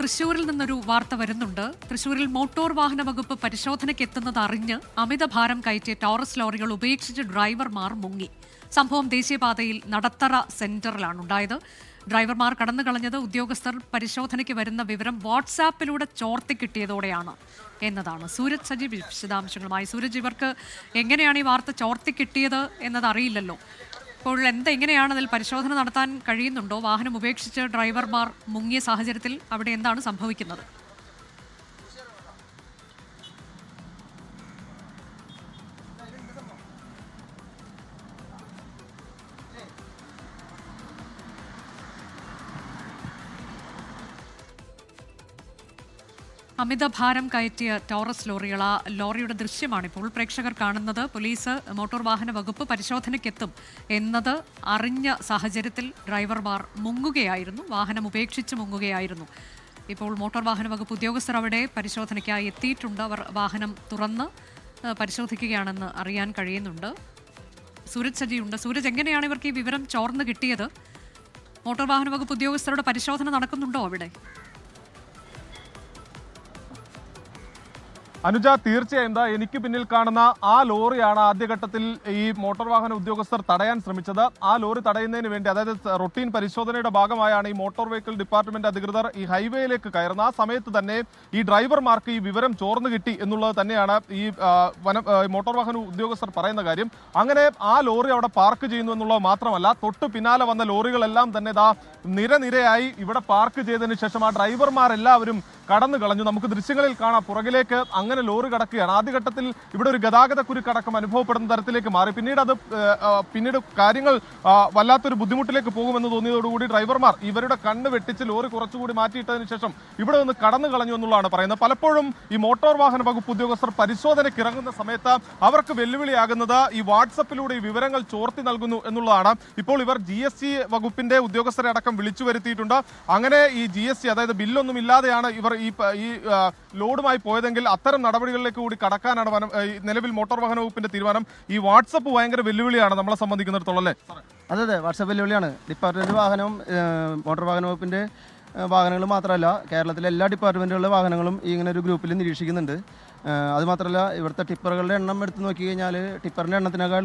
തൃശ്ശൂരിൽ നിന്നൊരു വാർത്ത വരുന്നുണ്ട്. തൃശ്ശൂരിൽ മോട്ടോർ വാഹന വകുപ്പ് പരിശോധനയ്ക്ക് എത്തുന്നത് അറിഞ്ഞ് അമിതഭാരം കയറ്റിയ ടോറസ് ലോറികൾ ഉപേക്ഷിച്ച് ഡ്രൈവർമാർ മുങ്ങി. സംഭവം ദേശീയപാതയിൽ നടത്തറ സെന്ററിലാണ് ഉണ്ടായത്. ഡ്രൈവർമാർ കടന്നു കളഞ്ഞത് ഉദ്യോഗസ്ഥർ പരിശോധനയ്ക്ക് വരുന്ന വിവരം വാട്സാപ്പിലൂടെ ചോർത്തി കിട്ടിയതോടെയാണ് എന്നതാണ്. സൂരജ് സജീവ് വിശദാംശങ്ങളുമായി. സൂരജ്, ഇവർക്ക് എങ്ങനെയാണ് ഈ വാർത്ത ചോർത്തി കിട്ടിയത് എന്നത് അറിയില്ലല്ലോ. ഇപ്പോൾ എങ്ങനെയാണ് അതിൽ പരിശോധന നടത്താൻ കഴിയുന്നുണ്ടോ? വാഹനം ഉപേക്ഷിച്ച് ഡ്രൈവർമാർ മുങ്ങിയ സാഹചര്യത്തിൽ അവിടെ എന്താണ് സംഭവിക്കുന്നത്? അമിതഭാരം കയറ്റിയ ടോറസ് ലോറികൾ, ആ ലോറിയുടെ ദൃശ്യമാണ് ഇപ്പോൾ പ്രേക്ഷകർ കാണുന്നത്. പോലീസ് മോട്ടോർ വാഹന വകുപ്പ് പരിശോധനയ്ക്കെത്തും എന്നത് അറിഞ്ഞ സാഹചര്യത്തിൽ ഡ്രൈവർമാർ മുങ്ങുകയായിരുന്നു, വാഹനം ഉപേക്ഷിച്ച് മുങ്ങുകയായിരുന്നു. ഇപ്പോൾ മോട്ടോർ വാഹന വകുപ്പ് ഉദ്യോഗസ്ഥർ അവിടെ പരിശോധനയ്ക്കായി എത്തിയിട്ടുണ്ട്. അവർ വാഹനം തുറന്ന് പരിശോധിക്കുകയാണെന്ന് അറിയാൻ കഴിയുന്നുണ്ട്. സൂരജ് സജിയുണ്ട്. സൂരജ്, എങ്ങനെയാണ് ഇവർക്ക് ഈ വിവരം ചോർന്ന് കിട്ടിയത്? മോട്ടോർ വാഹന വകുപ്പ് ഉദ്യോഗസ്ഥരുടെ പരിശോധന നടക്കുന്നുണ്ടോ അവിടെ? അനുജ, തീർച്ചയായും എനിക്ക് പിന്നിൽ കാണുന്ന ആ ലോറിയാണ് ആദ്യഘട്ടത്തിൽ ഈ മോട്ടോർ വാഹന ഉദ്യോഗസ്ഥർ തടയാൻ ശ്രമിച്ചത്. ആ ലോറി തടയുന്നതിന് വേണ്ടി, അതായത് റൊട്ടീൻ പരിശോധനയുടെ ഭാഗമായാണ് ഈ മോട്ടോർ വെഹിക്കിൾ ഡിപ്പാർട്ട്മെന്റ് അധികൃതർ ഈ ഹൈവേയിലേക്ക് കയറുന്നത്. ആ സമയത്ത് തന്നെ ഈ ഡ്രൈവർമാർക്ക് ഈ വിവരം ചോർന്നു കിട്ടി എന്നുള്ളത് തന്നെയാണ് ഈ മോട്ടോർ വാഹന ഉദ്യോഗസ്ഥർ പറയുന്ന കാര്യം. അങ്ങനെ ആ ലോറി അവിടെ പാർക്ക് ചെയ്യുന്നു എന്നുള്ളത് മാത്രമല്ല, തൊട്ട് പിന്നാലെ വന്ന ലോറികളെല്ലാം തന്നെ നിരനിരയായി ഇവിടെ പാർക്ക് ചെയ്തതിന് ശേഷം ആ ഡ്രൈവർമാരെല്ലാവരും കടന്നു കളഞ്ഞു. നമുക്ക് ദൃശ്യങ്ങളിൽ കാണാം, പുറകിലേക്ക് അങ്ങനെ ലോറി കടക്കുകയാണ്. ആദ്യഘട്ടത്തിൽ ഇവിടെ ഒരു ഗതാഗത കുരുക്കടക്കം അനുഭവപ്പെടുന്ന തരത്തിലേക്ക് മാറി. പിന്നീട് കാര്യങ്ങൾ വല്ലാത്തൊരു ബുദ്ധിമുട്ടിലേക്ക് പോകുമെന്ന് തോന്നിയതോടുകൂടി ഡ്രൈവർമാർ ഇവരുടെ കണ്ണ് വെട്ടിച്ച് ലോറി കുറച്ചുകൂടി മാറ്റിയിട്ടതിന് ശേഷം ഇവിടെ നിന്ന് കടന്നു കളഞ്ഞു എന്നുള്ളതാണ് പറയുന്നത്. പലപ്പോഴും ഈ മോട്ടോർ വാഹന വകുപ്പ് ഉദ്യോഗസ്ഥർ പരിശോധനയ്ക്ക് ഇറങ്ങുന്ന സമയത്ത് അവർക്ക് വെല്ലുവിളിയാകുന്നത് ഈ വാട്സപ്പിലൂടെ ഈ വിവരങ്ങൾ ചോർത്തി നൽകുന്നു എന്നുള്ളതാണ്. ഇപ്പോൾ ഇവർ GST വകുപ്പിന്റെ ഉദ്യോഗസ്ഥരെ അടക്കം വിളിച്ചു വരുത്തിയിട്ടുണ്ട്. അങ്ങനെ ഈ GST, അതായത് ബില്ലൊന്നും ഇല്ലാതെയാണ് ഇവർ ഈ ലോഡുമായി പോയതെങ്കിൽ അത്തരം നടപടികളിലേക്ക് കൂടി കടക്കാനാണ് നിലവിൽ മോട്ടോർ വാഹന വകുപ്പിന്റെ തീരുമാനം. ഈ വാട്സപ്പ് ഭയങ്കര വെല്ലുവിളിയാണ് നമ്മളെ സംബന്ധിക്കുന്നിടത്തോളം, അല്ലേ? അതെ, വാട്സപ്പ് വെല്ലുവിളിയാണ്. ഡിപ്പാർട്ട്മെന്റ് വാഹനം, മോട്ടോർ വാഹന വകുപ്പിന്റെ വാഹനങ്ങൾ മാത്രമല്ല, കേരളത്തിലെ എല്ലാ ഡിപ്പാർട്ട്മെന്റുകളുടെ വാഹനങ്ങളും ഇങ്ങനെ ഒരു ഗ്രൂപ്പിൽ നിരീക്ഷിക്കുന്നുണ്ട്. അതുമാത്രമല്ല, ഇവിടുത്തെ ടിപ്പറുകളുടെ എണ്ണം എടുത്ത് നോക്കി കഴിഞ്ഞാൽ ടിപ്പറിൻ്റെ എണ്ണത്തിനേക്കാൾ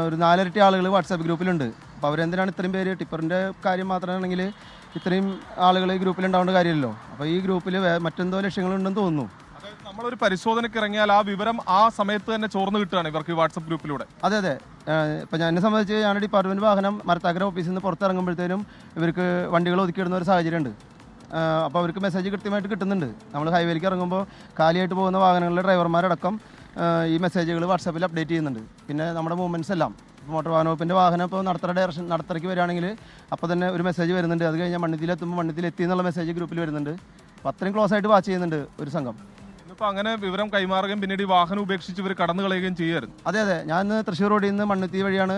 ഒരു 4 ഇരട്ടി ആളുകൾ വാട്സാപ്പ് ഗ്രൂപ്പിലുണ്ട്. അപ്പോൾ അവരെന്തിനാണ് ഇത്രയും പേര്? ടിപ്പറിൻ്റെ കാര്യം മാത്രമാണെങ്കിൽ ഇത്രയും ആളുകൾ ഈ ഗ്രൂപ്പിൽ ഉണ്ടാവേണ്ട കാര്യമല്ലോ. അപ്പോൾ ഈ ഗ്രൂപ്പിൽ മറ്റെന്തോ ലക്ഷ്യങ്ങളുണ്ടെന്ന് തോന്നുന്നു. നമ്മളൊരു പരിശോധനയ്ക്ക് ഇറങ്ങിയാൽ ആ വിവരം ആ സമയത്ത് തന്നെ ചോർന്ന് കിട്ടുകയാണ് ഇവർക്ക് ഈ വാട്സപ്പ് ഗ്രൂപ്പിലൂടെ. അതെ. ഇപ്പം എന്നെ സംബന്ധിച്ച് ഞാൻ ഡിപ്പാർട്ട്മെൻറ്റ് വാഹനം മരത്താക്കര ഓഫീസിൽ നിന്ന് പുറത്തിറങ്ങുമ്പോഴത്തേനും ഇവർക്ക് വണ്ടികൾ ഒതുക്കിയിടുന്ന ഒരു സാഹചര്യമുണ്ട്. അപ്പോൾ അവർക്ക് മെസ്സേജ് കൃത്യമായിട്ട് കിട്ടുന്നുണ്ട്. നമ്മൾ ഹൈവേയിലേക്ക് ഇറങ്ങുമ്പോൾ കാലിയായിട്ട് പോകുന്ന വാഹനങ്ങളിലെ ഡ്രൈവർമാരടക്കം ഈ മെസ്സേജുകൾ വാട്സാപ്പിൽ അപ്ഡേറ്റ് ചെയ്യുന്നുണ്ട്. പിന്നെ നമ്മുടെ മൂവ്മെൻറ്റ്സ് എല്ലാം, മോട്ടോർ വാഹന വകുപ്പിൻ്റെ വാഹനം ഇപ്പോൾ നടത്തറയ്ക്ക് വരികയാണെങ്കിൽ അപ്പോൾ തന്നെ ഒരു മെസ്സേജ് വരുന്നുണ്ട്. അത് കഴിഞ്ഞാൽ മണ്ണിത്തിലെത്തുമ്പോൾ മണ്ണിത്തിലെത്തി എന്നുള്ള മെസ്സേജ് ഗ്രൂപ്പിൽ വരുന്നുണ്ട്. അപ്പോൾ അത്രയും ക്ലോസ് ആയിട്ട് വാച്ച് ചെയ്യുന്നുണ്ട് ഒരു സംഘം. ഇപ്പോൾ അങ്ങനെ വിവരം കൈമാറുകയും പിന്നീട് ഈ വാഹനം ഉപേക്ഷിച്ച് ഇവർ കടന്നു കളയുകയും ചെയ്യായിരുന്നു. അതെ. ഞാൻ തൃശ്ശൂർ റോഡിൽ നിന്ന് മണ്ണിത്തി വഴിയാണ്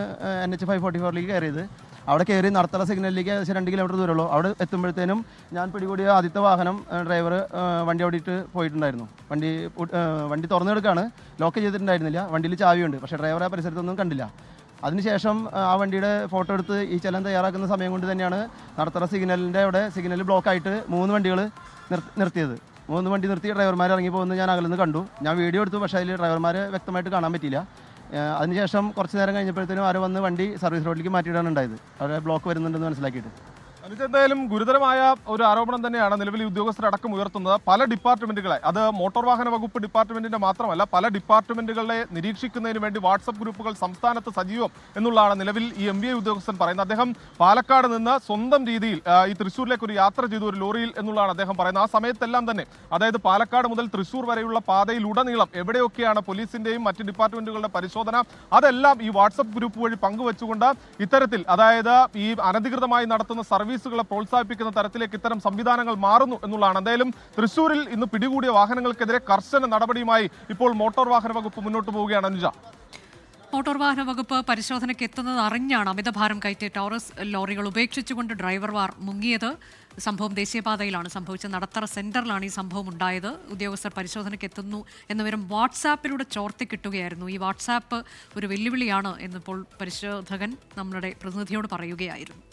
NH 544ലേക്ക് കയറിയത്. അവിടെ കയറി നടത്തറ സിഗ്നലിലേക്ക് ഏകദേശം 2 കിലോമീറ്റർ ദൂരമുള്ളൂ. അവിടെ എത്തുമ്പോഴത്തേനും ഞാൻ പിടികൂടിയ ആദ്യത്തെ വാഹനം ഡ്രൈവർ വണ്ടി ഓടിയിട്ട് പോയിട്ടുണ്ടായിരുന്നു. വണ്ടി തുറന്നെടുക്കുകയാണ്, ലോക്ക് ചെയ്തിട്ടുണ്ടായിരുന്നില്ല. വണ്ടിയിൽ ചാവിയുണ്ട്, പക്ഷേ ഡ്രൈവറെ പരിസരത്തൊന്നും കണ്ടില്ല. അതിനുശേഷം ആ വണ്ടിയുടെ ഫോട്ടോ എടുത്ത് ഈ ചലൻ തയ്യാറാക്കുന്ന സമയം കൊണ്ട് തന്നെയാണ് നടത്തറ സിഗ്നലിൻ്റെ അവിടെ സിഗ്നൽ ബ്ലോക്കായിട്ട് 3 വണ്ടികൾ നിർത്തിയത്. 3 വണ്ടി നിർത്തി ഡ്രൈവർമാർ ഇറങ്ങി പോകുന്നത് ഞാൻ അകലെന്ന് കണ്ടു. ഞാൻ വീഡിയോ എടുത്തു, പക്ഷേ അതിൽ ഡ്രൈവർമാരെ വ്യക്തമായിട്ട് കാണാൻ പറ്റിയില്ല. അതിനുശേഷം കുറച്ച് നേരം കഴിഞ്ഞപ്പോഴത്തേനും ആരോ വന്ന് വണ്ടി സർവീസ് റോഡിലേക്ക് മാറ്റിയിടാണ് ഉണ്ടായത്, അവിടെ ബ്ലോക്ക് വരുന്നുണ്ടെന്ന് മനസ്സിലാക്കിയിട്ട്. എന്തായാലും ഗുരുതരമായ ഒരു ആരോപണം തന്നെയാണ് നിലവിൽ ഉദ്യോഗസ്ഥരടക്കം ഉയർത്തുന്നത്. പല ഡിപ്പാർട്ട്മെന്റുകളെ, അത് മോട്ടോർ വാഹന വകുപ്പ് ഡിപ്പാർട്ട്മെന്റിന്റെ മാത്രമല്ല, പല ഡിപ്പാർട്ട്മെന്റുകളെ നിരീക്ഷിക്കുന്നതിന് വേണ്ടി വാട്സപ്പ് ഗ്രൂപ്പുകൾ സംസ്ഥാനത്ത് സജീവം എന്നുള്ളതാണ് നിലവിൽ ഈ MVA ഉദ്യോഗസ്ഥൻ പറയുന്നത്. അദ്ദേഹം പാലക്കാട് നിന്ന് സ്വന്തം രീതിയിൽ ഈ തൃശ്ശൂരിലേക്ക് ഒരു യാത്ര ചെയ്തു, ഒരു ലോറിയിൽ എന്നുള്ളതാണ് അദ്ദേഹം പറയുന്നത്. ആ സമയത്തെല്ലാം തന്നെ, അതായത് പാലക്കാട് മുതൽ തൃശ്ശൂർ വരെയുള്ള പാതയിലുടനീളം എവിടെയൊക്കെയാണ് പോലീസിന്റെയും മറ്റ് ഡിപ്പാർട്ട്മെന്റുകളുടെ പരിശോധന, അതെല്ലാം ഈ വാട്സപ്പ് ഗ്രൂപ്പ് വഴി പങ്കുവെച്ചുകൊണ്ട് ഇത്തരത്തിൽ, അതായത് ഈ അനധികൃതമായി നടത്തുന്ന സർവീസുകളെ പ്രോത്സാഹിപ്പിക്കുന്ന തരത്തിലേക്ക് ഇത്തരം സംവിധാനങ്ങൾ മാറുന്നു എന്നുള്ളതാണ്. എന്തായാലും തൃശ്ശൂരിൽ ഇന്ന് പിടികൂടിയ വാഹനങ്ങൾക്കെതിരെ കർശന നടപടിയുമായി ഇപ്പോൾ മോട്ടോർ വാഹന വകുപ്പ് മുന്നോട്ട് പോവുകയാണ്. അനുജ, മോട്ടോർ വാഹന വകുപ്പ് പരിശോധനയ്ക്ക് എത്തുന്നത് അറിഞ്ഞാണ് അമിതഭാരം കയറ്റിയ ടോറസ് ലോറികൾ ഉപേക്ഷിച്ചുകൊണ്ട് ഡ്രൈവർമാർ മുങ്ങിയത്. സംഭവം ദേശീയപാതയിലാണ് സംഭവിച്ചത്. നടത്തറ സെന്ററിലാണ് ഈ സംഭവം ഉണ്ടായത്. ഉദ്യോഗസ്ഥർ പരിശോധനയ്ക്ക് എത്തുന്നു എന്ന വിവരം വാട്സാപ്പിലൂടെ ചോർത്തി കിട്ടുകയായിരുന്നു. ഈ വാട്സാപ്പ് ഒരു വെല്ലുവിളിയാണ് എന്നിപ്പോൾ പരിശോധകൻ നമ്മുടെ പ്രതിനിധിയോട് പറയുകയായിരുന്നു.